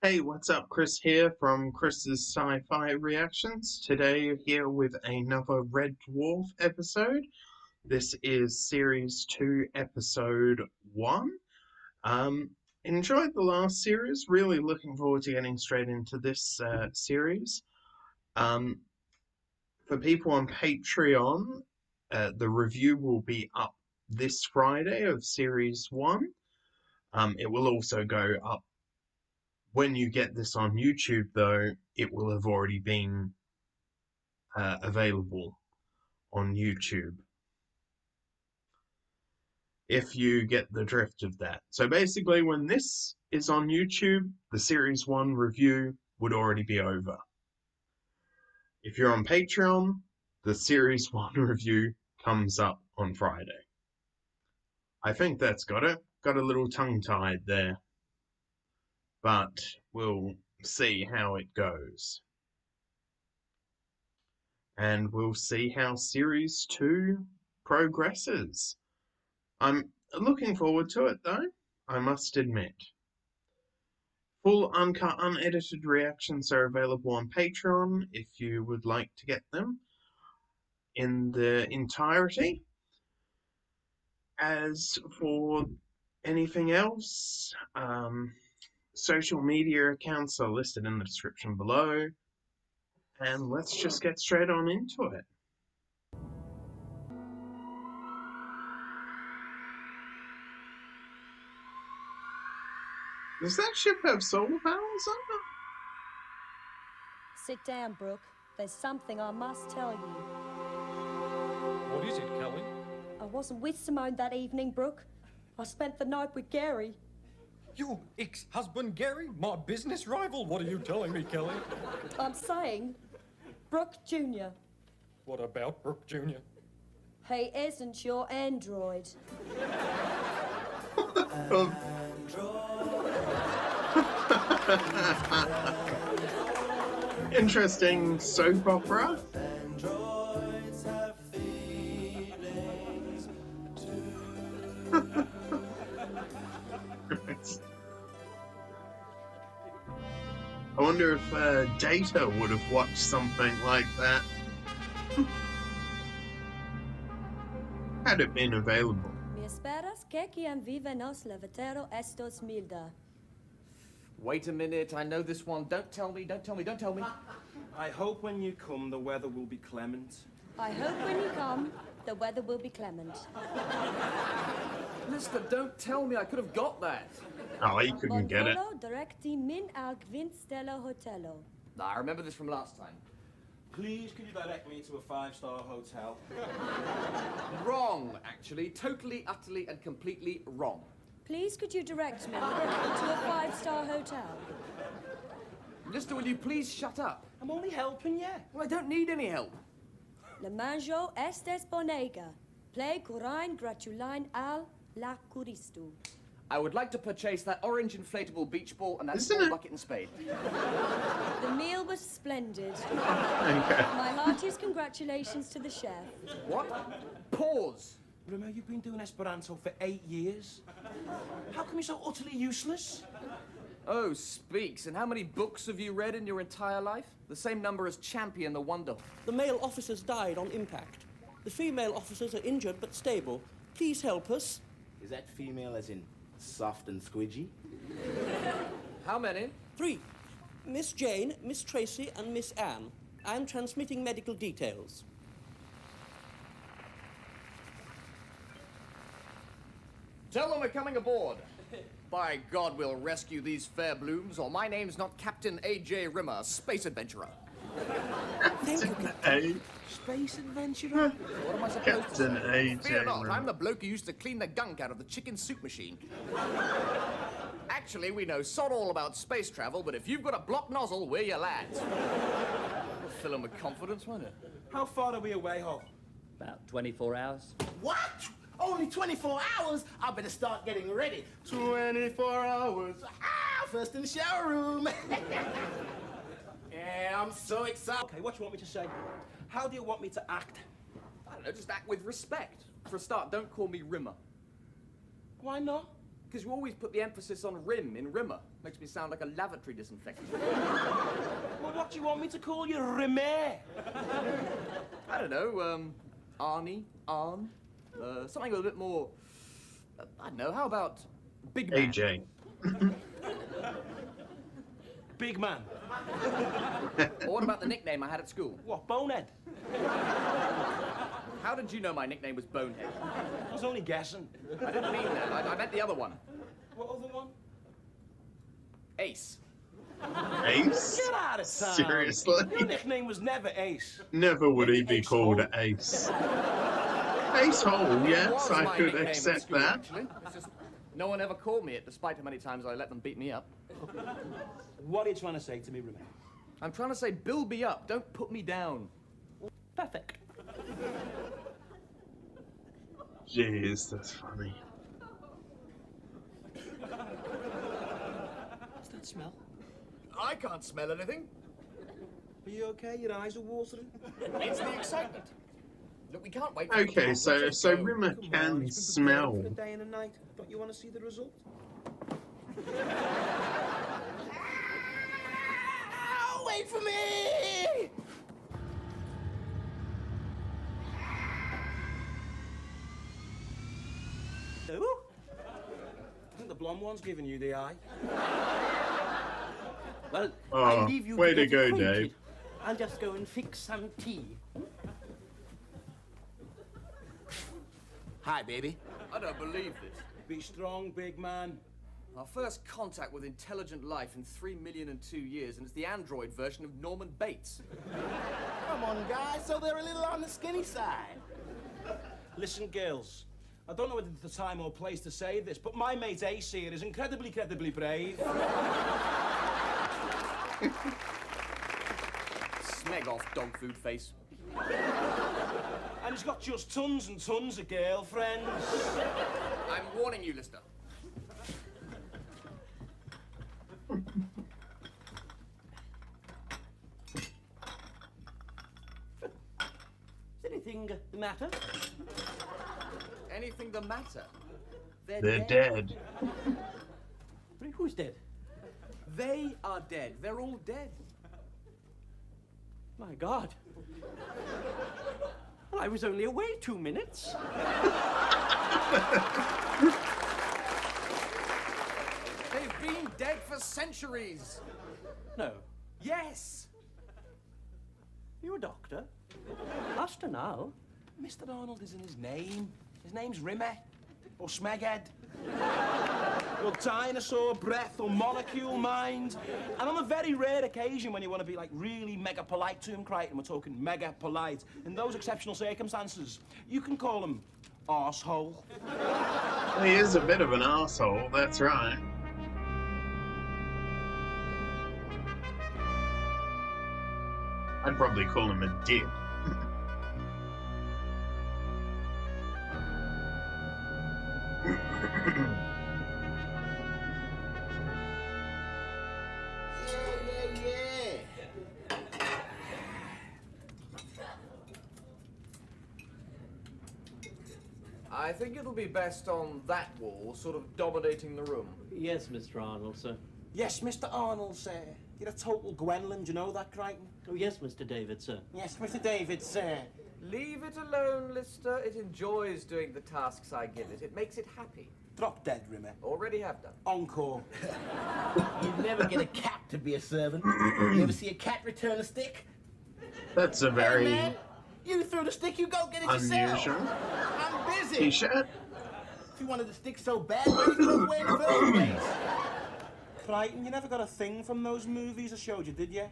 Hey, what's up? Chris here from Chris's Sci-Fi Reactions. Today here with another Red Dwarf episode. This is Series 2, Episode 1. Enjoyed the last series. Really looking forward to getting straight into this series. For people on Patreon, the review will be up this Friday of Series 1. It will also go up when you get this on YouTube, though. It will have already been available on YouTube, if you get the drift of that. So basically, when this is on YouTube, the Series 1 review would already be over. If you're on Patreon, the Series 1 review comes up on Friday. I think that's got it. Got a little tongue-tied there. But we'll see how it goes. And we'll see how Series 2 progresses. I'm looking forward to it, though, I must admit. Full, uncut, unedited reactions are available on Patreon if you would like to get them in the entirety. As for anything else, social media accounts are listed in the description below. And let's just get straight on into it. Does that ship have solar panels on it? Sit down, Brooke. There's something I must tell you. What is it, Kelly? I wasn't with Simone that evening, Brooke. I spent the night with Gary. Your ex-husband, Gary? My business rival? What are you telling me, Kelly? I'm saying, Brooke Jr. What about Brooke Jr.? He isn't your android. Interesting soap opera. I wonder if Data would have watched something like that had it been available. Mi esperas que quien vive nos levatero estos milda. Wait a minute, I know this one. Don't tell me. I hope when you come, the weather will be clement. I hope when you come, the weather will be clement. Mister, don't tell me. I could have got that. Oh, he couldn't get it. Bonvolo directi min al Gvinstella Hotelo. I remember this from last time. Please, can you direct me to a five-star hotel? Wrong, actually. Totally, utterly, and completely wrong. Please could you direct me to a five-star hotel? Mister, will you please shut up? I'm only helping you. Well, I don't need any help. Le manjo estes bonega. Play curain gratulain al la curistu. I would like to purchase that orange inflatable beach ball and that Isn't small it? bucket and spade. The meal was splendid. Okay. My heartiest congratulations to the chef. What? Pause. Remember, you've been doing Esperanto for 8 years. How come you're so utterly useless? Oh, speaks. And how many books have you read in your entire life? The same number as Champion the Wonder. The male officers died on impact. The female officers are injured but stable. Please help us. Is that female as in soft and squidgy? How many? 3. Miss Jane, Miss Tracy, and Miss Anne. I'm transmitting medical details. Tell them we're coming aboard. By God, we'll rescue these fair blooms, or my name's not Captain A.J. Rimmer, space adventurer. Thank you, A. Captain. Space adventurer? What am I supposed to say? Captain A.J. Fear not, Rimmer. I'm the bloke who used to clean the gunk out of the chicken soup machine. Actually, we know sod all about space travel, but if you've got a blocked nozzle, we're your lads. We'll fill them with confidence, won't it? How far are we away, Ho? About 24 hours. What? Only 24 hours? I better start getting ready. 24 hours. First in the shower room. Yeah, I'm so excited. Okay, what do you want me to say? How do you want me to act? I don't know, just act with respect. For a start, don't call me Rimmer. Why not? Because you always put the emphasis on rim in rimmer. Makes me sound like a lavatory disinfectant. Well, what do you want me to call you, Rimmer? I don't know, Arnie, Arn, something a bit more, I don't know, how about Big Man? AJ. Big man. Or what about the nickname I had at school? What, Bonehead? How did you know my nickname was Bonehead? I was only guessing. I didn't mean that. I meant the other one. What other one? Ace. Ace? Get out of town. Seriously? Your nickname was never Ace. Never would he be Ace called Hole. Ace. Ace Hole, yes, It was I my could nickname at accept school, that. Actually. It's just no one ever called me it, despite how many times I let them beat me up. What are you trying to say to me, Rimmer? I'm trying to say, build me up. Don't put me down. Perfect. Jeez, that's funny. What's that smell? I can't smell anything. Are you okay? Your eyes are watering? It's the excitement. Look, we can't wait for Okay, the so process so to go. Rimmer Come on, can it's been prepared smell. for a day and a night. Don't you want to see the result? Ow, wait for me! Who? I think the blonde one's giving you the eye. Well, Oh, I'll leave you way to to get go, acquainted. Dave. I'll just go and fix some tea. Hi, baby. I don't believe this. Be strong, big man. Our first contact with intelligent life in 3,000,002 years, and it's the android version of Norman Bates. Come on, guys, so they're a little on the skinny side. Listen, girls. I don't know whether it's the time or place to say this, but my mate Ace here is incredibly brave. Smeg off, dog food face. And he's got just tons and tons of girlfriends. I'm warning you, Lister. Is anything the matter? Anything the matter? They're dead. Who's dead? They are dead. They're all dead. My God. Well, I was only away 2 minutes. They've been dead for centuries. No. Yes. You a doctor? Master now. Mr. Arnold isn't his name. His name's Rimmer. Or Smeghead. Or dinosaur breath or molecule mind. And on a very rare occasion when you want to be like really mega polite to him, Kryten, we're talking mega polite, in those exceptional circumstances, you can call him arsehole. He is a bit of an arsehole, that's right. I'd probably call him a dick. Yeah. I think it'll be best on that wall, sort of dominating the room. Yes, Mr. Arnold, sir. Yes, Mr. Arnold, sir. You're a total Gwendolyn, do you know that, Kryten? Oh, yes, Mr. David, sir. Yes, Mr. David, sir. Leave it alone, Lister. It enjoys doing the tasks I give it. It makes it happy. Drop dead, Rimmer. Already have done. Encore. You'd never get a cat to be a servant. You ever see a cat return a stick? That's a Hey, very man, you threw the stick, you go get it yourself. unusual I'm busy. t-shirt. If you wanted the stick so bad, why did you throw it away in the first place? Kryten, you never got a thing from those movies I showed you, did you?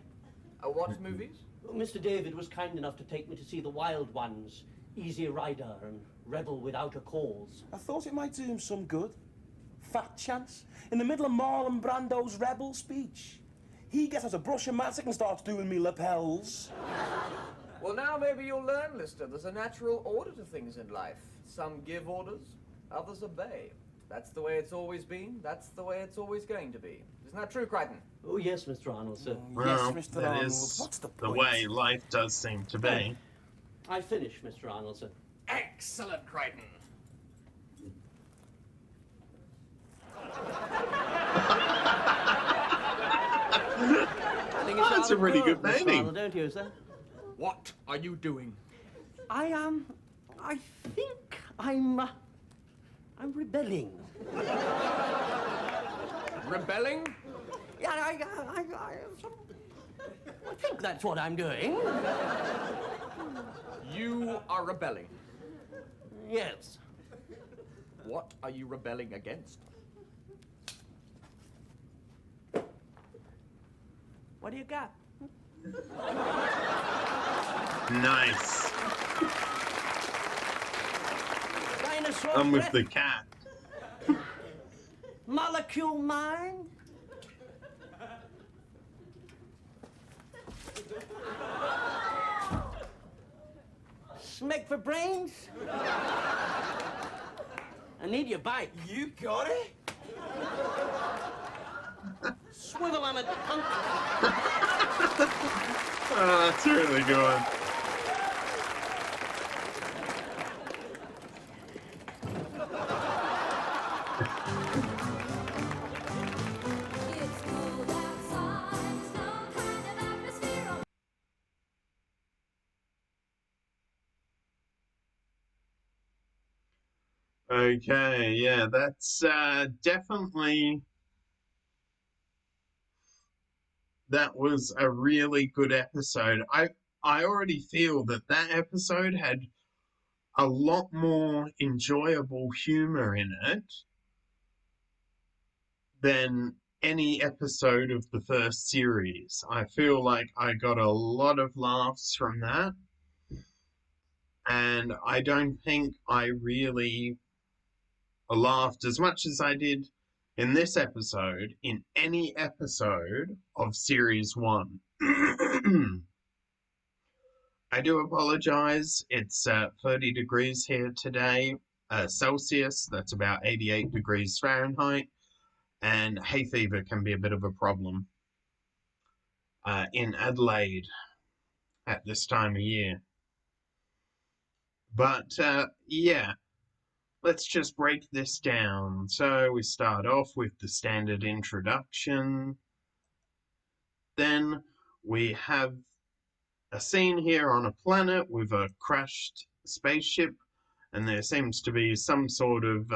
What movies? Well, Mr. David was kind enough to take me to see The Wild Ones, Easy Rider, and Rebel Without a Cause. I thought it might do him some good. Fat chance. In the middle of Marlon Brando's rebel speech. He gets out a brush-o-matic and starts doing me lapels. Well, now maybe you'll learn, Lister. There's a natural order to things in life. Some give orders, others obey. That's the way it's always been. That's the way it's always going to be. Isn't that true, Kryten? Oh, yes, Mr. Arnold, sir. Well, yes, Mr. that Arnold. is What's the the point? way life does seem to be. I finish, Mr. Arnold, sir. Excellent, Kryten. That's a really good Miss naming. Father, don't you, sir? What are you doing? I think I'm rebelling. Rebelling? Yeah, I think that's what I'm doing. You are rebelling. Yes. What are you rebelling against? What do you got? Nice. Dinosaur I'm with breath, the cat. molecule mind. Smack for brains. I need your bite. You got it? Swivel on it, punk. Oh, that's really good. It's cold outside, there's no kind of atmosphere. Okay, yeah, that's definitely, that was a really good episode. I already feel that that episode had a lot more enjoyable humor in it than any episode of the first series. I feel like I got a lot of laughs from that, and I don't think I really laughed as much as I did in this episode in any episode of series one. I do apologize. It's 30 degrees here today, Celsius. That's about 88 degrees Fahrenheit. And hay fever can be a bit of a problem in Adelaide at this time of year. But yeah, let's just break this down. So we start off with the standard introduction. Then we have a scene here on a planet with a crashed spaceship, and there seems to be some sort of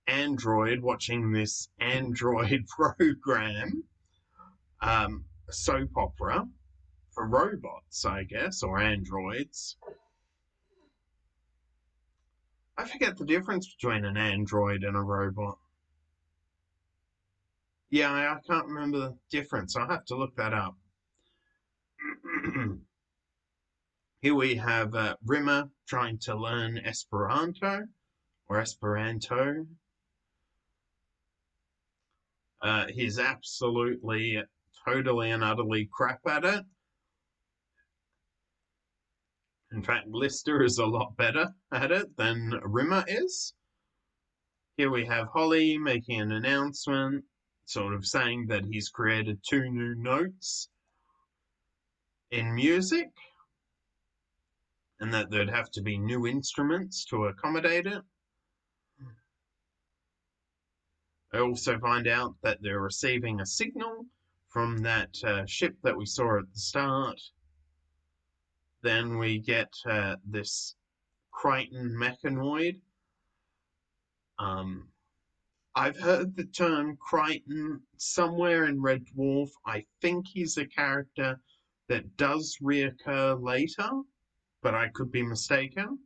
android watching this android program, soap opera for robots, I guess, or androids. I forget the difference between an android and a robot. Yeah, I can't remember the difference. I'll have to look that up. Here we have Rimmer trying to learn Esperanto, or Esperanto. He's absolutely, totally and utterly crap at it. In fact, Lister is a lot better at it than Rimmer is. Here we have Holly making an announcement, sort of saying that he's created 2 new notes in music, and that there'd have to be new instruments to accommodate it. I also find out that they're receiving a signal from that ship that we saw at the start. Then we get this Kryten mechanoid. I've heard the term Kryten somewhere in Red Dwarf. I think he's a character that does reoccur later, but I could be mistaken.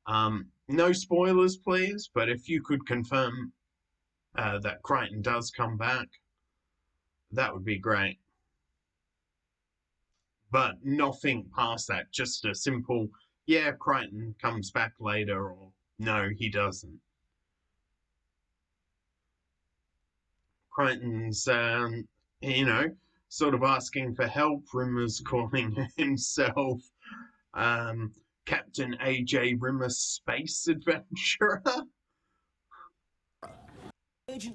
No spoilers, please, but if you could confirm that Kryten does come back, that would be great. But nothing past that, just a simple, yeah, Kryten comes back later, or no, he doesn't. Kryten's, sort of asking for help. Rimmer's calling himself Captain A.J. Rimmer Space Adventurer.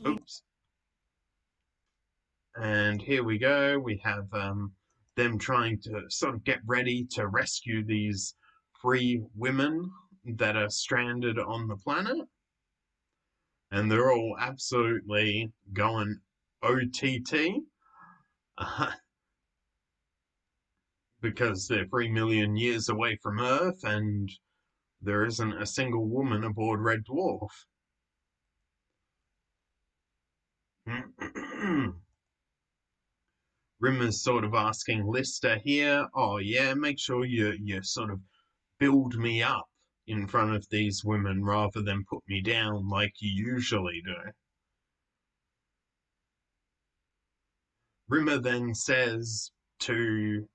Oops. And here we go. We have them trying to sort of get ready to rescue these 3 women that are stranded on the planet. And they're all absolutely going OTT. uh, because they're 3 million years away from Earth and there isn't a single woman aboard Red Dwarf. Rimmer's sort of asking Lister here, oh yeah, make sure you sort of build me up in front of these women rather than put me down like you usually do. Rimmer then says to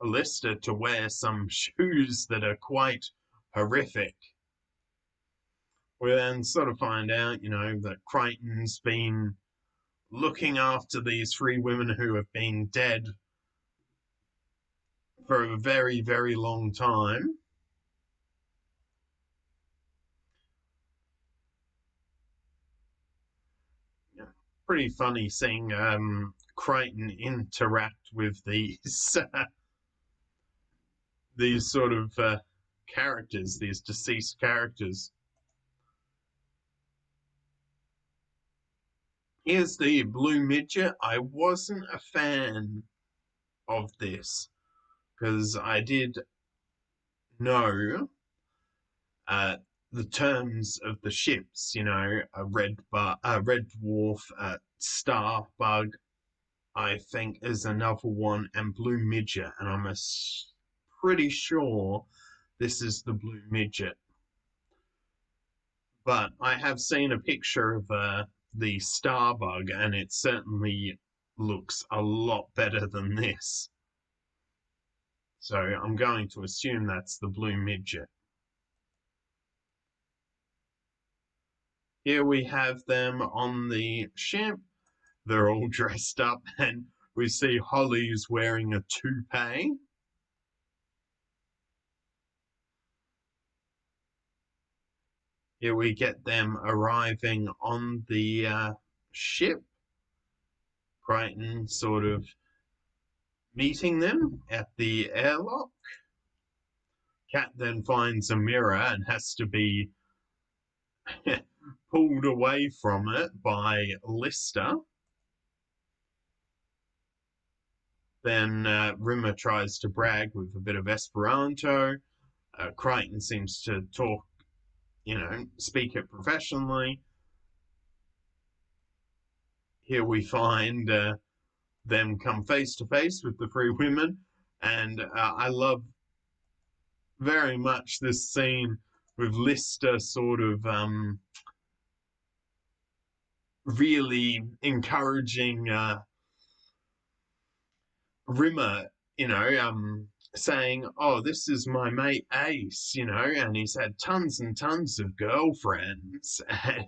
Lister to wear some shoes that are quite horrific. We then sort of find out, that Kryten's been looking after these 3 women who have been dead for a very, very long time. Yeah, pretty funny seeing Kryten interact with these these sort of characters, these deceased characters. Here's the blue midget. I wasn't a fan of this because I did know the terms of the ships, a red dwarf, star bug, I think is another one, and blue midget, and I'm pretty sure this is the blue midget. But I have seen a picture of the star bug, and it certainly looks a lot better than this. So I'm going to assume that's the blue midget. Here we have them on the ship. They're all dressed up, and we see Holly's wearing a toupee. Here we get them arriving on the ship. Kryten sort of meeting them at the airlock. Cat then finds a mirror and has to be pulled away from it by Lister. Then Rimmer tries to brag with a bit of Esperanto. Kryten seems to talk, speak it professionally. Here we find them come face to face with the 3 women, and I love very much this scene with Lister sort of really encouraging Rimmer, saying, oh, this is my mate Ace, and he's had tons and tons of girlfriends. And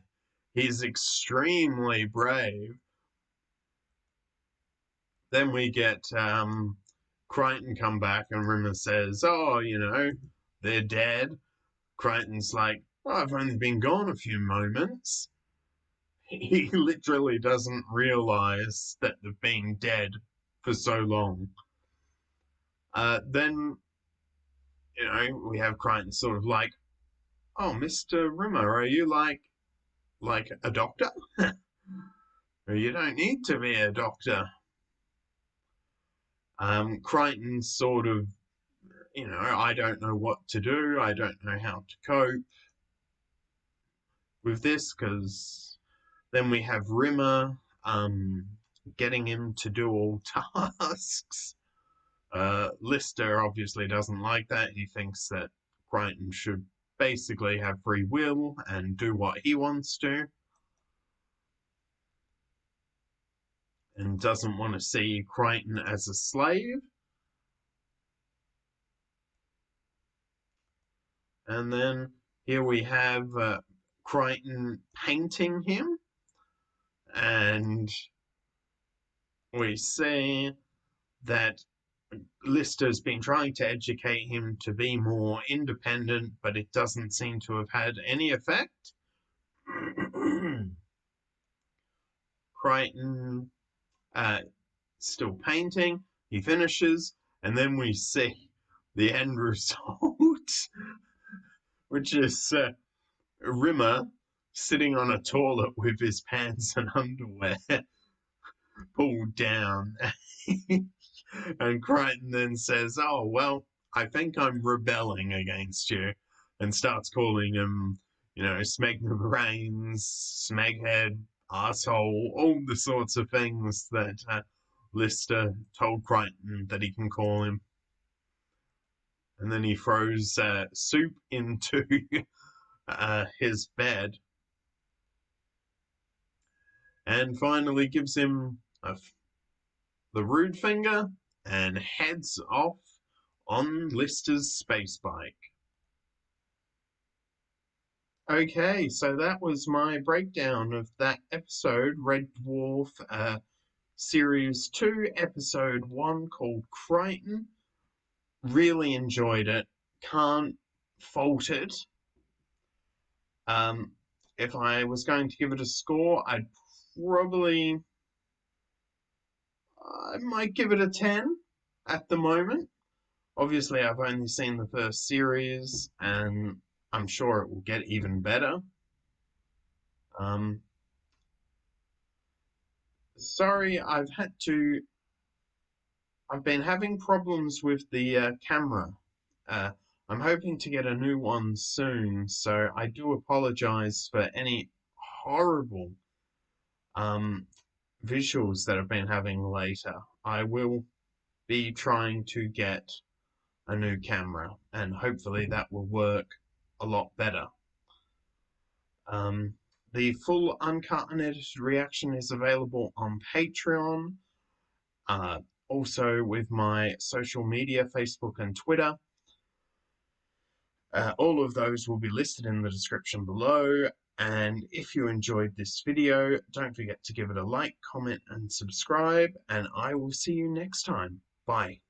he's extremely brave. Then we get Kryten come back and Rimmer says, oh, they're dead. Kryten's like, oh, I've only been gone a few moments. He literally doesn't realize that they've been dead for so long. Then, we have Kryten sort of like, oh, Mr. Rimmer, are you like a doctor? You don't need to be a doctor. Kryten sort of, I don't know what to do. I don't know how to cope with this, because then we have Rimmer getting him to do all tasks. Lister obviously doesn't like that. He thinks that Kryten should basically have free will and do what he wants to, and doesn't want to see Kryten as a slave. And then here we have Kryten painting him, and we see that Lister's been trying to educate him to be more independent, but it doesn't seem to have had any effect. Kryten still painting. He finishes, and then we see the end result, which is Rimmer sitting on a toilet with his pants and underwear. pulled down. And Kryten then says, "Oh, well, I think I'm rebelling against you," and starts calling him, Smeg Brains, Smeghead, asshole, all the sorts of things that Lister told Kryten that he can call him. And then he throws soup into his bed and finally gives him the rude finger and heads off on Lister's space bike. Okay, so that was my breakdown of that episode, Red Dwarf, Series 2, Episode 1, called Kryten. Really enjoyed it. Can't fault it. If I was going to give it a score, I might give it a 10 at the moment. Obviously, I've only seen the first series, and I'm sure it will get even better. Sorry, I've been having problems with the camera. I'm hoping to get a new one soon, so I do apologize for any horrible visuals that I've been having later. I will be trying to get a new camera, and hopefully that will work a lot better. The full uncut and edited reaction is available on Patreon, also with my social media, Facebook and Twitter. All of those will be listed in the description below. And if you enjoyed this video, don't forget to give it a like, comment, and subscribe. And I will see you next time. Bye.